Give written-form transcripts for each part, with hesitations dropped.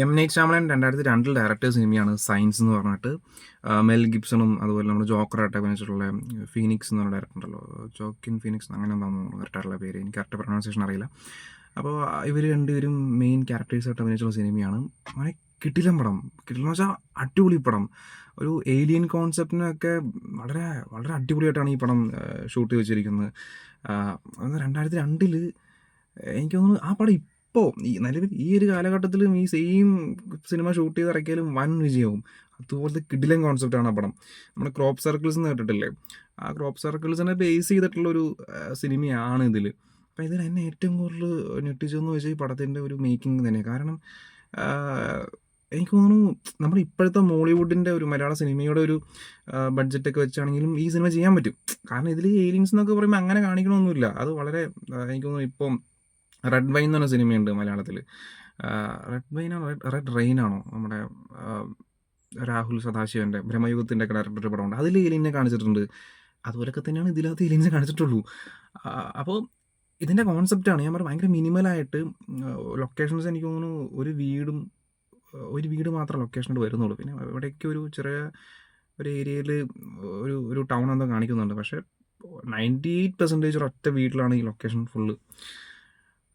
M night ഷ്യാമളൻ 2002 director സിനിമയാണ് science എന്ന് പറഞ്ഞിട്ട്. മെൽ ഗിബ്സണും അതുപോലെ നമ്മുടെ ജോക്കറായിട്ട് അഭിനയിച്ചിട്ടുള്ള ഫീനിക്സ് എന്ന് പറഞ്ഞ ഡയറക്ടർ ഉണ്ടല്ലോ, ജോക്കിൻ ഫീനിക്സ് അങ്ങനെ എന്താണെന്ന് തോന്നുന്നു കറക്റ്റായിട്ടുള്ള പേര്, എനിക്ക് കറക്റ്റ് പ്രൊനൗൺസിയേഷൻ അറിയില്ല. അപ്പോൾ ഇവർ രണ്ടുപേരും മെയിൻ ക്യാരക്ടേഴ്സായിട്ട് അഭിനയിച്ചുള്ള സിനിമയാണ്. അങ്ങനെ കിടിലൻ പടം, കിടിലെന്ന് വെച്ചാൽ അടിപൊളി പടം. ഒരു ഏലിയൻ കോൺസെപ്റ്റിനൊക്കെ വളരെ വളരെ അടിപൊളിയായിട്ടാണ് ഈ പടം ഷൂട്ട് ചെയ്ത് വെച്ചിരിക്കുന്നത്. അത് 2002 എനിക്ക് തോന്നുന്നു ആ പടം ഇപ്പോൾ ഈ നിലവിൽ ഈ ഒരു കാലഘട്ടത്തിലും ഈ സെയിം സിനിമ ഷൂട്ട് ചെയ്ത് ഇറക്കിയാലും വൻ വിജയവും. അതുപോലത്തെ കിടിലൻ കോൺസെപ്റ്റാണ് ആ പടം. നമ്മുടെ ക്രോപ്പ് സർക്കിൾസ് എന്ന് കേട്ടിട്ടില്ലേ? ആ ക്രോപ്പ് സർക്കിൾസിനെ ബേസ് ചെയ്തിട്ടുള്ളൊരു സിനിമയാണ് ഇതിൽ. അപ്പോൾ ഇതിൽ എന്നെ ഏറ്റവും കൂടുതൽ ഞെട്ടിച്ചതെന്ന് വെച്ചാൽ ഈ പടത്തിൻ്റെ ഒരു മേക്കിംഗ് തന്നെയാണ്. കാരണം എനിക്ക് തോന്നുന്നു നമ്മുടെ ഇപ്പോഴത്തെ മോളിവുഡിൻ്റെ ഒരു മലയാള സിനിമയുടെ ഒരു ബഡ്ജറ്റൊക്കെ വെച്ചാണെങ്കിലും ഈ സിനിമ ചെയ്യാൻ പറ്റും. കാരണം ഇതിൽ ഏലിയൻസ് എന്നൊക്കെ പറയുമ്പോൾ അങ്ങനെ കാണിക്കണമൊന്നുമില്ല. അത് വളരെ എനിക്ക് തോന്നുന്നു ഇപ്പം റെഡ് വൈൻ എന്ന് പറഞ്ഞ സിനിമയുണ്ട് മലയാളത്തിൽ. റെഡ് വൈനാണോ റെഡ് റെയിനാണോ നമ്മുടെ രാഹുൽ സദാശിവൻ്റെ ബ്രഹ്മയുഗത്തിൻ്റെ ഒക്കെ ഡയറക്ടർ പടമുണ്ട്, അതിൽ ഏലിയനെ കാണിച്ചിട്ടുണ്ട്. അതുപോലൊക്കെ തന്നെയാണ് ഇതിനകത്ത് ഏലിയൻസ് കാണിച്ചിട്ടുള്ളൂ. അപ്പോൾ ഇതിൻ്റെ കോൺസെപ്റ്റാണ് ഞാൻ പറഞ്ഞത്, ഭയങ്കര മിനിമലായിട്ട് ലൊക്കേഷൻസ്. എനിക്ക് തോന്നുന്നു ഒരു വീട് മാത്രം ലൊക്കേഷനായിട്ട് വരുന്നുള്ളൂ. പിന്നെ ഇവിടേക്ക് ഒരു ചെറിയ ഒരു ഏരിയയിൽ ഒരു ടൗൺ എന്തോ കാണിക്കുന്നുണ്ട്. പക്ഷേ 98% ഒരൊറ്റ വീട്ടിലാണ് ഈ ലൊക്കേഷൻ ഫുള്ള്.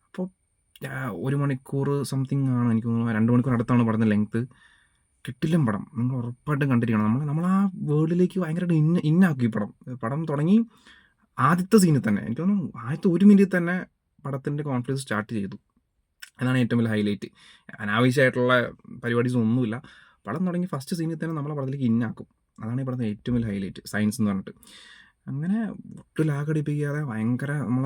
അപ്പോൾ 1 മണിക്കൂർ സംതിങ് ആണ് എനിക്ക് തോന്നുന്നു, 2 മണിക്കൂർ അടുത്താണ് പടത്തിൻ്റെ ലെങ്ത്ത്. കിട്ടില്ലം പടം, നിങ്ങൾ ഉറപ്പായിട്ടും കണ്ടിരിക്കണം. നമ്മൾ ആ വേൾഡിലേക്ക് ഭയങ്കരമായിട്ട് ഇന്നാക്കി ഈ പടം തുടങ്ങി ആദ്യത്തെ സീനിൽ തന്നെ. എനിക്ക് തോന്നുന്നു ആദ്യത്തെ 1 മിനിറ്റിൽ തന്നെ പടത്തിൻ്റെ കോൺഫ്ലിക്റ്റ് സ്റ്റാർട്ട് ചെയ്തു. അതാണ് ഏറ്റവും വലിയ ഹൈലൈറ്റ്. അനാവശ്യമായിട്ടുള്ള പരിപാടീസ് ഒന്നുമില്ല. പടം തുടങ്ങി ഫസ്റ്റ് സീനിൽ തന്നെ നമ്മളെ പടത്തിലേക്ക് ഇന്നാക്കും. അതാണ് ഈ പടത്തിൻ്റെ ഏറ്റവും വലിയ ഹൈലൈറ്റ്, സയൻസ് എന്ന് പറഞ്ഞിട്ട്. അങ്ങനെ ഒട്ടും ലാഗടിപ്പിക്കാതെ നമ്മൾ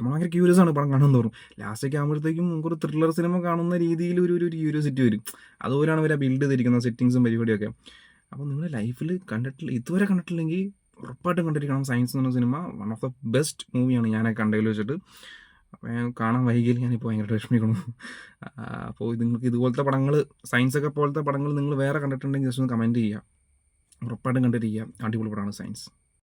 ഭയങ്കര ക്യൂരിയസ് ആണ് പടം കാണുമെന്ന് തോറും. ലാസ്റ്റൊക്കെ ആകുമ്പോഴത്തേക്കും നമുക്കൊരു ത്രില്ലർ സിനിമ കാണുന്ന രീതിയിൽ ഒരു ക്യൂരിയോസിറ്റി വരും. അതുപോലെയാണ് ഇവരെ ബിൽഡ് ചെയ്തിരിക്കുന്ന സെറ്റിങ്സും പരിപാടിയൊക്കെ. അപ്പോൾ നിങ്ങൾ ലൈഫിൽ ഇതുവരെ കണ്ടിട്ടില്ലെങ്കിൽ ഉറപ്പായിട്ടും കണ്ടിരിക്കണം. സയൻസ് എന്ന് പറഞ്ഞ cinema one of the best മൂവിയാണ് ഞാനൊക്കെ കണ്ടതിൽ വെച്ചിട്ട്. അപ്പോൾ ഞാൻ കാണാൻ വൈകിയിൽ ഞാനിപ്പോൾ ഭയങ്കര വിഷമിക്കണം. അപ്പോൾ നിങ്ങൾക്ക് ഇതുപോലത്തെ പടങ്ങൾ, സയൻസൊക്കെ പോലത്തെ പടങ്ങൾ നിങ്ങൾ വേറെ കണ്ടിട്ടുണ്ടെങ്കിൽ ജസ്റ്റ് ഒന്ന് കമൻറ്റ് ചെയ്യുക. ഉറപ്പായിട്ടും കണ്ടിരിക്കുക. അടിപൊളി പടമാണ് സയൻസ്.